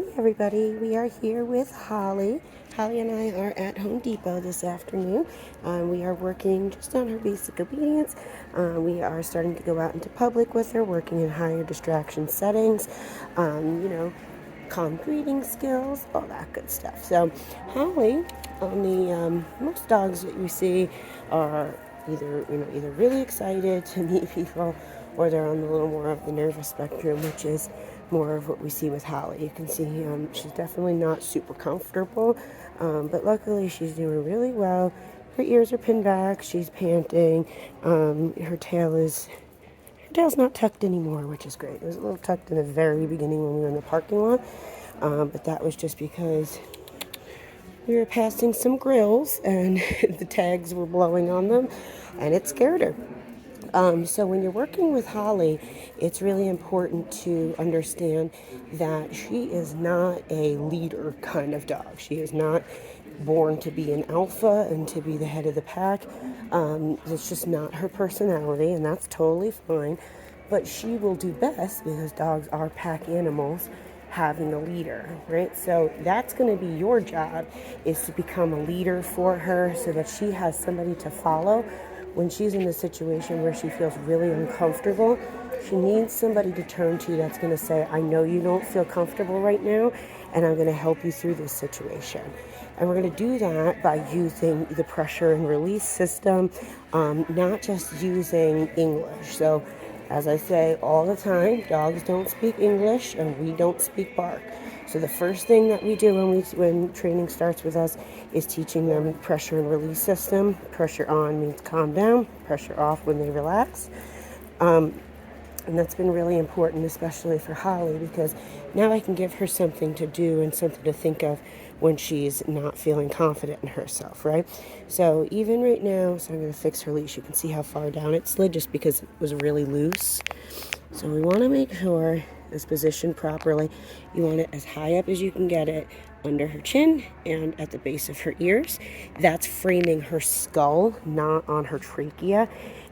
Hey everybody, we are here with Holly. Holly and I are at Home Depot this afternoon. We are working just on her basic obedience. We are starting to go out into public with her, working in higher distraction settings, calm greeting skills, all that good stuff. So, Holly, on the most dogs that you see are either really excited to meet people, or they're on a little more of the nervous spectrum, which is more of what we see with Holly. You can see she's definitely not super comfortable, but luckily she's doing really well. Her ears are pinned back. She's panting. Her tail's not tucked anymore, which is great. It was a little tucked in the very beginning when we were in the parking lot, but that was just because we were passing some grills and the tags were blowing on them, and it scared her. So when you're working with Holly, it's really important to understand that she is not a leader kind of dog. She is not born to be an alpha and to be the head of the pack. It's just not her personality, and that's totally fine. But she will do best, because dogs are pack animals, having a leader, right? So that's going to be your job, is to become a leader for her so that she has somebody to follow when she's in a situation where she feels really uncomfortable. She needs somebody to turn to that's going to say, I know you don't feel comfortable right now, and I'm going to help you through this situation. And we're going to do that by using the pressure and release system, not just using English. So, as I say all the time, dogs don't speak English and we don't speak bark. So the first thing that we do when training starts with us is teaching them pressure and release system. Pressure on means calm down, pressure off when they relax. And that's been really important, especially for Holly, because now I can give her something to do and something to think of when she's not feeling confident in herself, right? So even right now, so I'm going to fix her leash. You can see how far down it slid just because it was really loose. So we want to make sure it's positioned properly. You want it as high up as you can get it, under her chin and at the base of her ears. That's framing her skull, not on her trachea.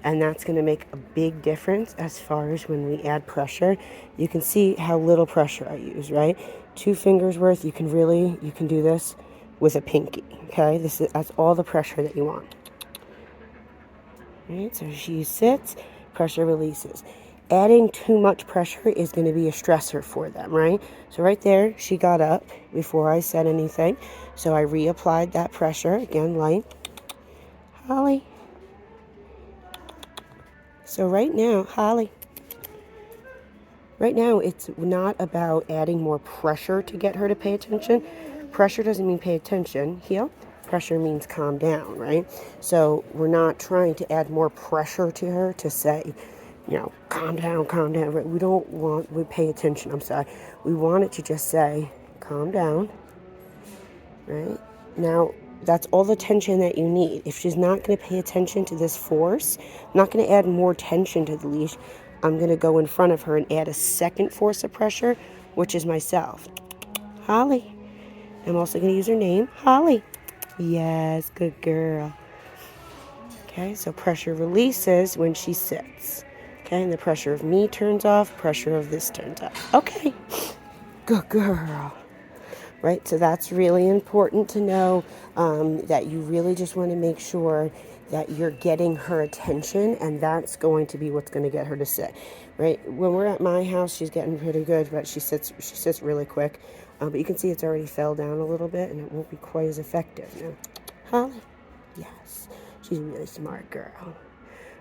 And that's going to make a big difference as far as when we add pressure. You can see how little pressure I use, right? 2 fingers worth. You can do this with a pinky, okay? That's all the pressure that you want. All right, so she sits, pressure releases. Adding too much pressure is going to be a stressor for them, right? So right there, she got up before I said anything. So I reapplied that pressure, again, light. Holly. So right now, Holly. Right now, it's not about adding more pressure to get her to pay attention. Pressure doesn't mean pay attention. Heel. Pressure means calm down, right? So we're not trying to add more pressure to her to say, calm down, calm down. Right? We pay attention, I'm sorry. We want it to just say, calm down, right? Now, that's all the tension that you need. If she's not going to pay attention to this force, I'm not going to add more tension to the leash. I'm going to go in front of her and add a second force of pressure, which is myself. Holly. I'm also going to use her name, Holly. Yes, good girl. Okay, so pressure releases when she sits. Okay, and the pressure of me turns off, pressure of this turns off. Okay, good girl. Right, so that's really important to know, that you really just want to make sure that you're getting her attention, and that's going to be what's going to get her to sit. Right, when we're at my house, she's getting pretty good, but she sits really quick. But you can see it's already fell down a little bit, and it won't be quite as effective now. Holly, yes, she's a really smart girl.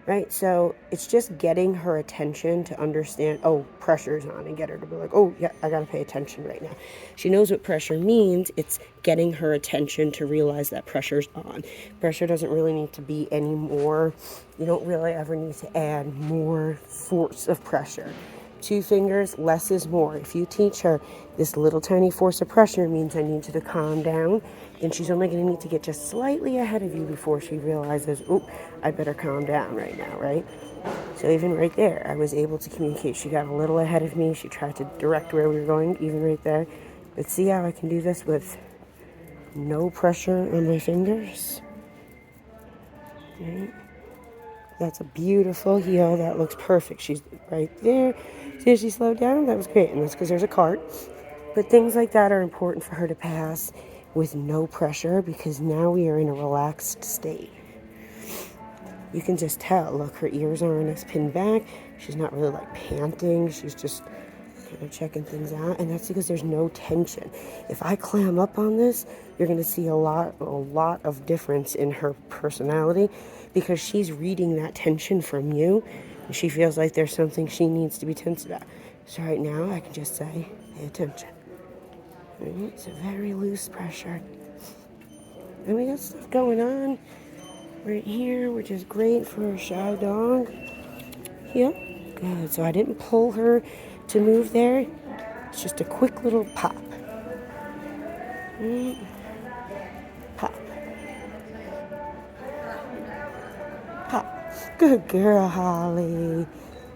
Right, so it's just getting her attention to understand, oh, pressure's on, and get her to be like, oh, yeah, I gotta pay attention right now. She knows what pressure means. It's getting her attention to realize that pressure's on. Pressure doesn't really need to be any more. You don't really ever need to add more force of pressure. 2 fingers, less is more. If you teach her this little tiny force of pressure means I need you to calm down, then she's only going to need to get just slightly ahead of you before she realizes, oh, I better calm down right now, right? So even right there, I was able to communicate. She got a little ahead of me. She tried to direct where we were going, even right there. But see how I can do this with no pressure on my fingers? Right? That's a beautiful heel. That looks perfect. She's right there. See how she slowed down? That was great. And that's because there's a cart. But things like that are important for her to pass with no pressure, because now we are in a relaxed state. You can just tell, look, her ears aren't as pinned back. She's not really like panting. She's just kind of checking things out. And that's because there's no tension. If I clam up on this, you're going to see a lot of difference in her personality, because she's reading that tension from you. And she feels like there's something she needs to be tense about. So right now I can just say, pay attention. Right? It's a very loose pressure. And we got stuff going on right here, which is great for a shy dog. Yep, good. So I didn't pull her to move there. It's just a quick little pop. Pop. Pop. Good girl, Holly.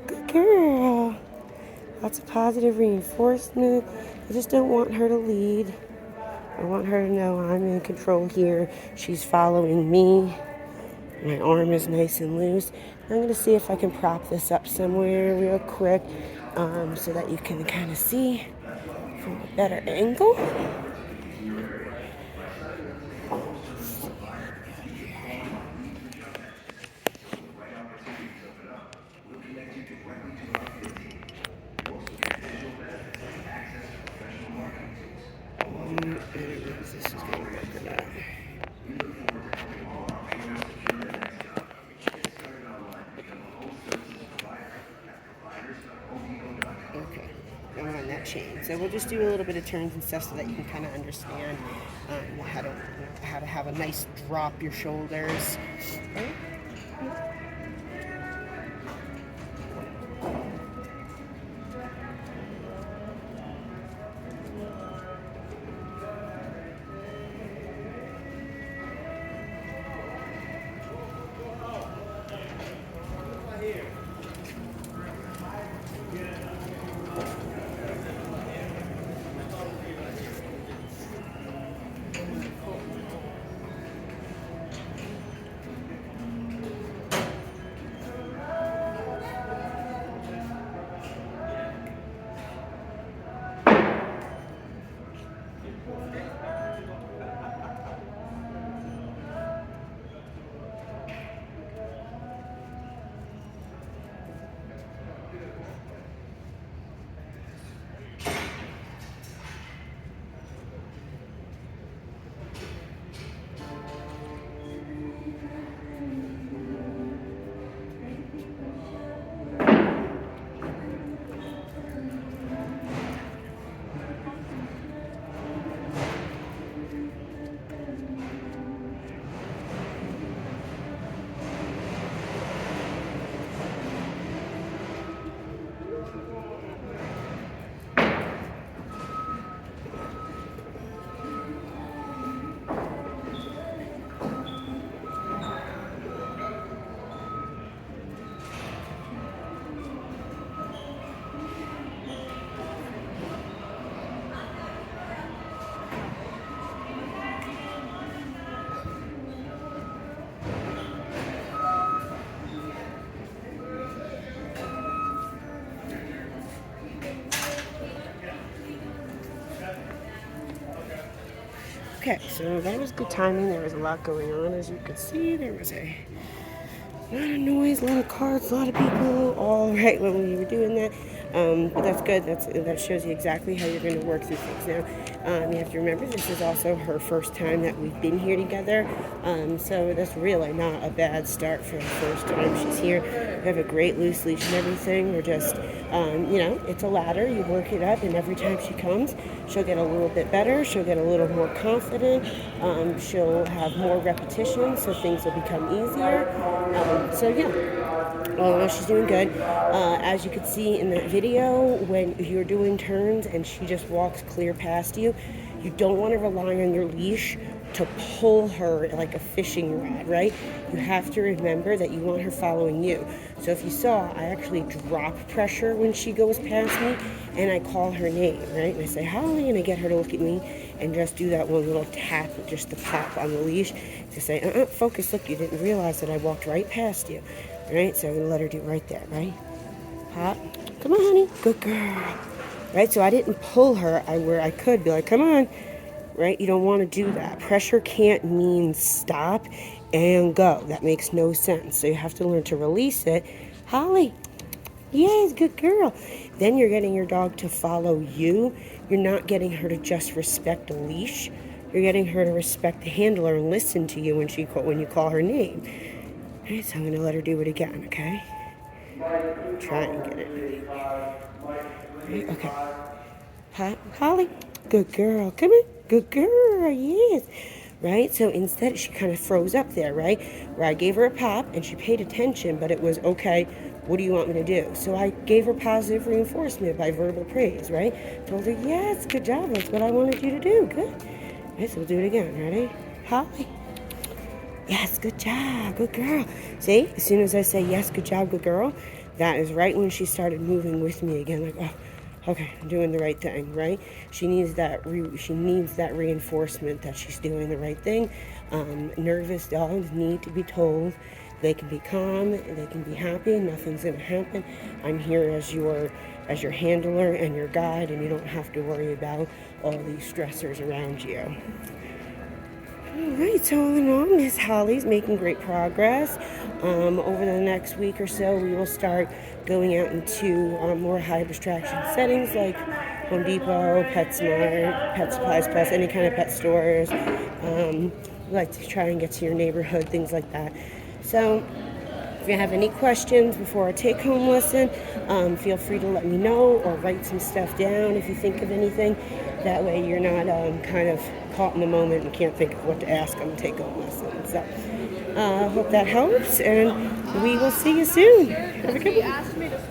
Good girl. Lots of positive reinforcement. I just don't want her to lead. I want her to know I'm in control here. She's following me. My arm is nice and loose. I'm going to see if I can prop this up somewhere real quick, so that you can kind of see from a better angle. This is going to work or not. Okay, I'm on that chain. So we'll just do a little bit of turns and stuff so that you can kind of understand how to have a nice drop your shoulders. Right? Okay, so that was good timing. There was a lot going on, as you could see. There was a lot of noise, a lot of cars, a lot of people, all right when we were doing that. But that's good. That shows you exactly how you're going to work through things. Now, you have to remember this is also her first time that we've been here together. So that's really not a bad start for the first time she's here. We have a great loose leash and everything. We're just, it's a ladder. You work it up, and every time she comes, she'll get a little bit better. She'll get a little more confident. She'll have more repetition, so things will become easier. She's doing good. As you could see in that video, when you're doing turns and she just walks clear past you, you don't want to rely on your leash to pull her like a fishing rod, right? You have to remember that you want her following you. So if you saw, I actually drop pressure when she goes past me, and I call her name, right? And I say, Holly, and I get her to look at me and just do that one little tap, just the pop on the leash to say, focus, look, you didn't realize that I walked right past you, right? So I'm going to let her do it right there, right? Pop. Come on, honey. Good girl. right? So I didn't pull her where I could be like, come on, right? You don't want to do that. Pressure can't mean stop and go. That makes no sense. So you have to learn to release it. Holly, yes, good girl. Then you're getting your dog to follow you. You're not getting her to just respect a leash. You're getting her to respect the handler and listen to you when you call her name. All right, so I'm going to let her do it again, okay? Try and get it. Right, okay. Hi, Holly. Good girl. Come in. Good girl. Yes. Right? So instead, she kind of froze up there, right? Where I gave her a pop and she paid attention, but it was, okay, what do you want me to do? So I gave her positive reinforcement by verbal praise, right? Told her, yes, good job. That's what I wanted you to do. Good. Right, so we'll do it again. Ready? Holly. Yes, good job, good girl. See, as soon as I say yes, good job, good girl, that is right when she started moving with me again. Like, oh, okay, I'm doing the right thing, right? She needs that. She needs that reinforcement that she's doing the right thing. Nervous dogs need to be told they can be calm, they can be happy. Nothing's gonna happen. I'm here as your handler and your guide, and you don't have to worry about all these stressors around you. Alright, so all in all, Miss Holly's making great progress. Over the next week or so, we will start going out into more high distraction settings like Home Depot, PetSmart, Pet Supplies Plus, any kind of pet stores. We like to try and get to your neighborhood, things like that. So if you have any questions before our take-home lesson, feel free to let me know or write some stuff down if you think of anything. That way you're not kind of caught in the moment and can't think of what to ask on the take-home lesson. So I hope that helps, and we will see you soon. Have a good one.